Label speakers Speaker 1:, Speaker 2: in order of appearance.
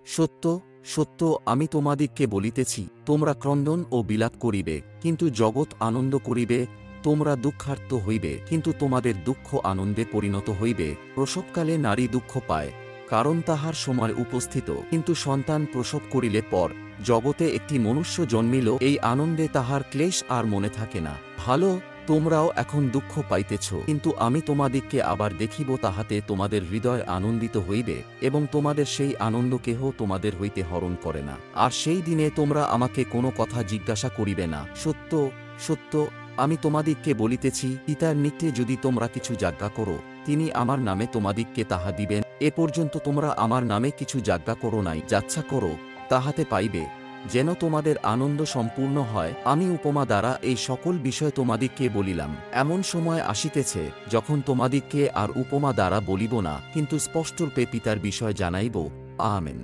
Speaker 1: সত্য সত্য আমি তোমাদিগকে বলিতেছি, তোমরা ক্রন্দন ও বিলাপ করিবে, কিন্তু জগৎ আনন্দ করিবে। তোমরা দুঃখার্ত হইবে, কিন্তু তোমাদের দুঃখ আনন্দে পরিণত হইবে। প্রসবকালে নারী দুঃখ পায়, কারণ তাহার সময় উপস্থিত, কিন্তু সন্তান প্রসব করিলে পর জগতে একটি মনুষ্য জন্মিল, এই আনন্দে তাহার ক্লেশ আর মনে থাকে না। ভালো, তোমরাও এখন দুঃখ পাইতেছ, কিন্তু আমি তোমাদিগকে আবার দেখিব, তাহাতে তোমাদের হৃদয় আনন্দিত হইবে, এবং তোমাদের সেই আনন্দ কেহ তোমাদের হইতে হরণ করে না। আর সেই দিনে তোমরা আমাকে কোনো কথা জিজ্ঞাসা করিবে না। সত্য সত্য আমি তোমাদিগকে বলিতেছি, পিতার নিকটে যদি তোমরা কিছু যাজ্ঞা করো, তিনি আমার নামে তোমাদিগকে তাহা দিবেন। এ পর্যন্ত তোমরা আমার নামে কিছু যাজ্ঞা করো নাই, যাচ্ছা করো, তাহাতে পাইবে, যেন তোমাদের আনন্দ সম্পূর্ণ হয়। আমি উপমা দ্বারা এই সকল বিষয় তোমাদিগকে বলিলাম। এমন সময় আসিতেছে, যখন তোমাদিগকে আর উপমা দ্বারা বলিব না, কিন্তু স্পষ্টরূপে পিতার বিষয় জানাইব। আমেন।